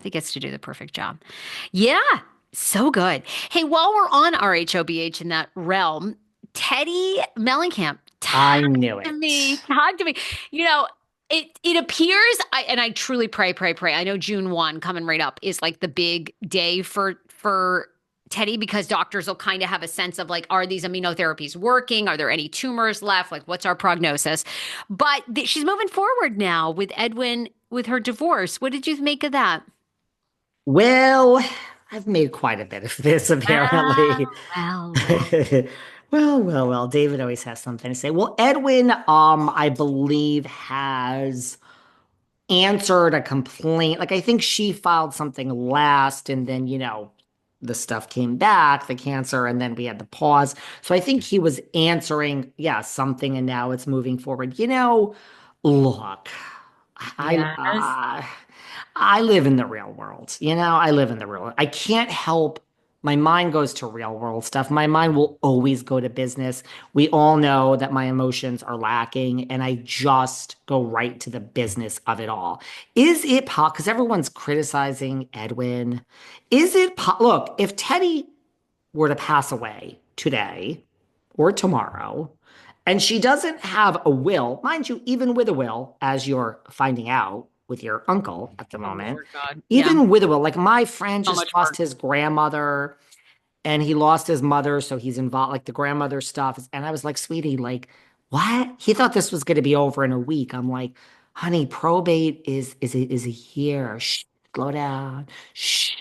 He gets to do the perfect job. Yeah, so good. Hey, while we're on RHOBH in that realm, Teddi Mellencamp, I knew it. talk to me. You know, it appears and I truly pray. I know June 1 coming right up is like the big day for Teddi because doctors will kind of have a sense of like, are these immunotherapies working? Are there any tumors left? Like, what's our prognosis? But she's moving forward now with Edwin with her divorce. What did you make of that? Well, I've made quite a bit of this apparently. Well. Well. David always has something to say. Well, Edwin, I believe has answered a complaint. Like I think she filed something last, and then the stuff came back, the cancer, and then we had the pause. So I think he was answering, yeah, something, and now it's moving forward. Look, I Yes. I live in the real world. I live in the real world. I can't help. My mind goes to real world stuff. My mind will always go to business. We all know that my emotions are lacking, and I just go right to the business of it all. Is it possible? Because everyone's criticizing Edwin. Look, if Teddi were to pass away today or tomorrow, and she doesn't have a will, mind you, even with a will, as you're finding out with your uncle at the Oh, moment, Lord God. Yeah. even with a will, like my friend So just much lost work. his grandmother and he lost his mother, so he's involved, like the grandmother stuff. And I was like, sweetie, like, what? He thought this was going to be over in a week. I'm like, honey, probate is a year. Shh, slow down. Shh.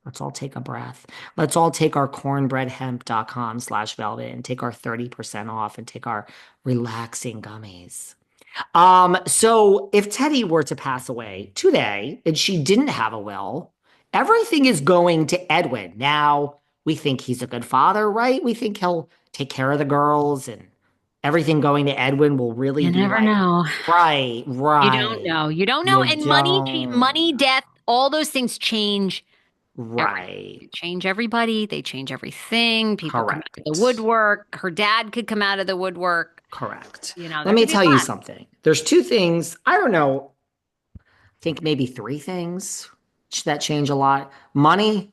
Let's all take a breath. Let's all take our cornbreadhemp.com/velvet and take our 30% off and take our relaxing gummies. So if Teddi were to pass away today and she didn't have a will, everything is going to Edwin. Now we think he's a good father, right? We think he'll take care of the girls and everything going to Edwin will really You be never like, know. right, You don't right. know. You don't know. You And don't. money, death, all those things change everything. Right. They change everybody. They change everything. People come out of the Correct. woodwork. Her dad could come out of the woodwork. Correct. Let There me could be tell a you lot. something. There's two things, I don't know, I think maybe three things that change a lot. Money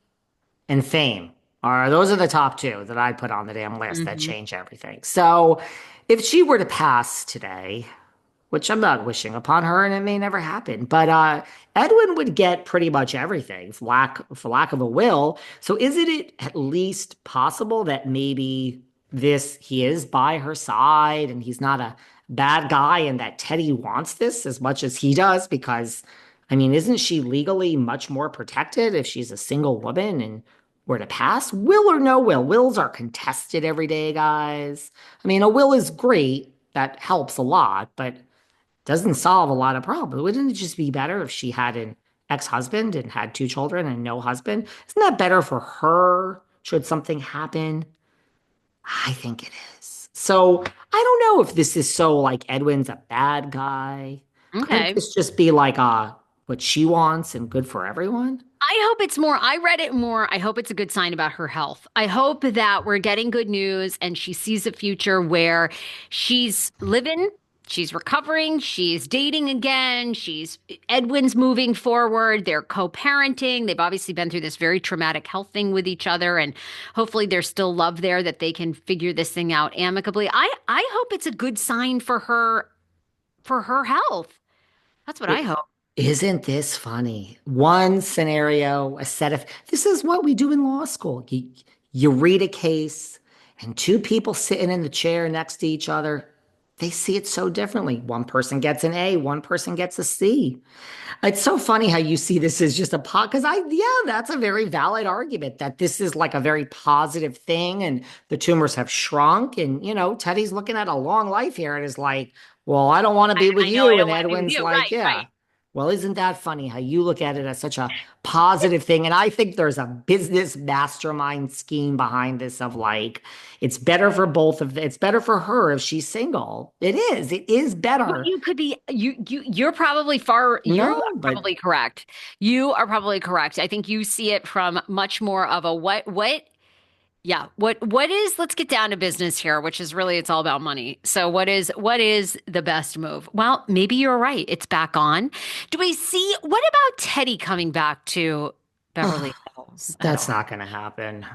and fame are those are the top two that I put on the damn list that Hmm. change everything. So if she were to pass today, which I'm not wishing upon her and it may never happen, but Edwin would get pretty much everything for lack of a will. So isn't it at least possible that maybe this he is by her side and he's not a bad guy and that Teddy wants this as much as he does? Because I mean, isn't she legally much more protected if she's a single woman and were to pass? Will or no will? Wills are contested every day, guys. I mean, a will is great. That helps a lot, but doesn't solve a lot of problems. Wouldn't it just be better if she had an ex-husband and had two children and no husband? Isn't that better for her should something happen? I think it is. So I don't know if this is so like Edwin's a bad guy. Couldn't Okay. this just be like what she wants and good for everyone? I hope it's more. I read it more. I hope it's a good sign about her health. I hope that we're getting good news and she sees a future where she's living, she's recovering, she's dating again, she's Edwin's moving forward, they're co-parenting. They've obviously been through this very traumatic health thing with each other and hopefully there's still love there that they can figure this thing out amicably. I hope it's a good sign for her health. That's what I It, hope. isn't this funny? One scenario, a set of this is what we do in law school. You read a case, and two people sitting in the chair next to each other, they see it so differently. One person gets an A, one person gets a C. It's so funny how you see this as just a because yeah, that's a very valid argument that this is like a very positive thing, and the tumors have shrunk, and Teddy's looking at a long life here and is like, well, I don't want to be with I know I you, don't and want to be with Edwin's you. like, Right, yeah. right. Well, isn't that funny how you look at it as such a positive thing? And I think there's a business mastermind scheme behind this of like, it's better for both of them. It's better for her if she's single. It is. It is Well, better. you could be you're probably far you are No, but probably correct. You are probably correct. I think you see it from much more of a what Yeah. What is, let's get down to business here, which is really it's all about money. So what is the best move? Well, maybe you're right. It's back on. Do we see what about Teddy coming back to Beverly Hills at That's all? not going to happen.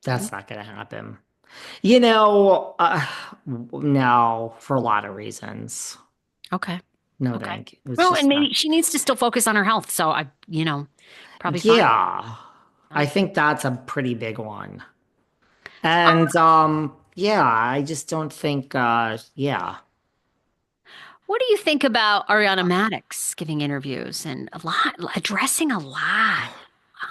That's not going to happen. You know, no, for a lot of reasons. Okay. No, Okay. thank you. It's Well, and just not. maybe she needs to still focus on her health. So probably fine. Yeah, I Fine. think that's a pretty big one. And yeah, I just don't think yeah. What do you think about Ariana Madix giving interviews and a lot, addressing a lot?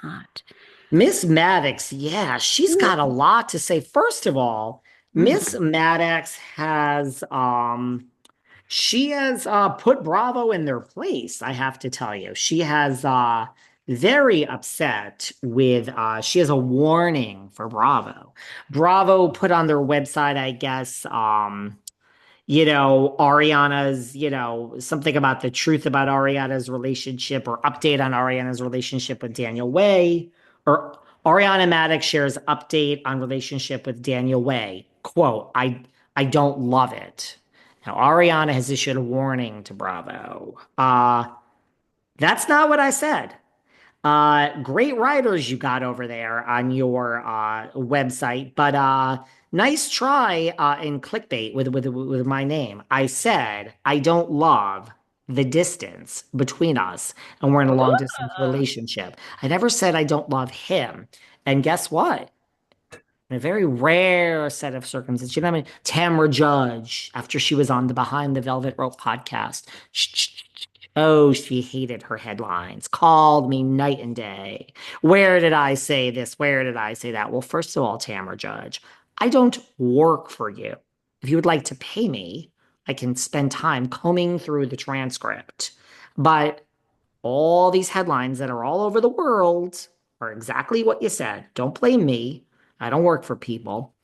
Lot. Miss Maddox, yeah, she's got a lot to say. First of all, Miss Mhm. Maddox has she has put Bravo in their place, I have to tell you. She has very upset with she has a warning for Bravo. Bravo put on their website, I guess, Ariana's, something about the truth about Ariana's relationship or update on Ariana's relationship with Daniel Way, or Ariana Madix shares update on relationship with Daniel Way. Quote, I don't love it. Now, Ariana has issued a warning to Bravo. That's not what I said. Great writers you got over there on your website, but nice try in clickbait with my name. I said I don't love the distance between us, and we're in a long distance relationship. I never said I don't love him. And guess what? In a very rare set of circumstances, I mean, Tamra Judge, after she was on the Behind the Velvet Rope podcast, oh, she hated her headlines, called me night and day. Where did I say this? Where did I say that? Well, first of all, Tamra Judge, I don't work for you. If you would like to pay me, I can spend time combing through the transcript. But all these headlines that are all over the world are exactly what you said. Don't blame me. I don't work for people.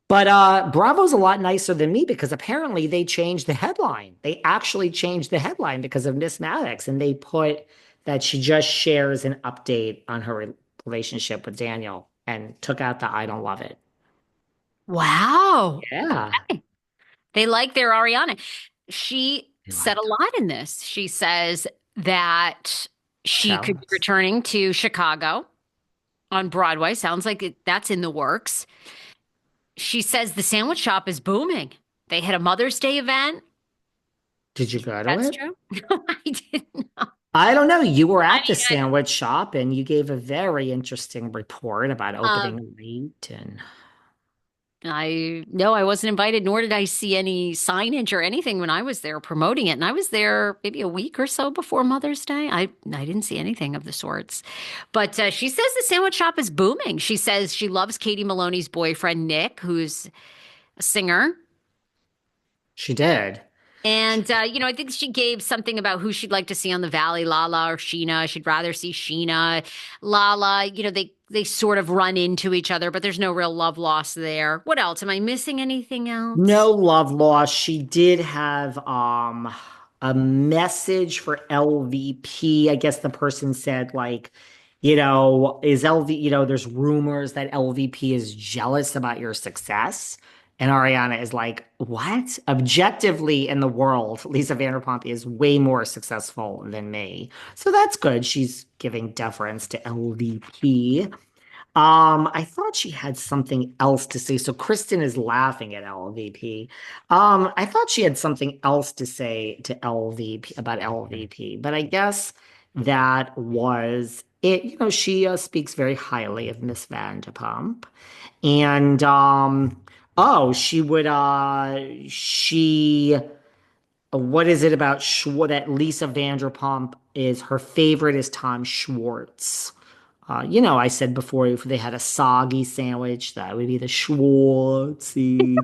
But Bravo's a lot nicer than me because apparently they changed the headline. They actually changed the headline because of Miss Maddox, and they put that she just shares an update on her relationship with Daniel and took out the I don't love it. Wow. Yeah. Okay. They like their Ariana. She I said a liked her. lot in this. She says that she Tell could be us. returning to Chicago on Broadway. Sounds like that's in the works. She says the sandwich shop is booming. They had a Mother's Day event. Did you go to That's it? true. No, I didn't know. I don't know. You were I at the mean, sandwich shop and you gave a very interesting report about I, opening late and I no, I wasn't invited, nor did I see any signage or anything when I was there promoting it. And I was there maybe a week or so before Mother's Day. I didn't see anything of the sorts. But she says the sandwich shop is booming. She says she loves Katie Maloney's boyfriend Nick, who's a singer. she did. And I think she gave something about who she'd like to see on the Valley, Lala or Sheena. She'd rather see Sheena. Lala, they sort of run into each other, but there's no real love lost there. What else? Am I missing anything else? No love lost. She did have a message for LVP. I guess the person said like, is LV, there's rumors that LVP is jealous about your success. And Ariana is like, what? Objectively in the world, Lisa Vanderpump is way more successful than me. So that's good. She's giving deference to LVP. I thought she had something else to say. So Kristen is laughing at LVP. I thought she had something else to say to LVP about LVP, but I guess that was it. She speaks very highly of Miss Vanderpump, and oh, she would she what is it about that Lisa Vanderpump is her favorite is Tom Schwartz. I said before if they had a soggy sandwich, that would be the Schwartzy.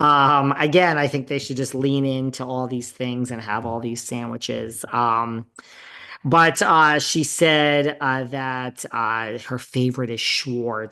Again, I think they should just lean into all these things and have all these sandwiches. But she said that her favorite is Schwartz.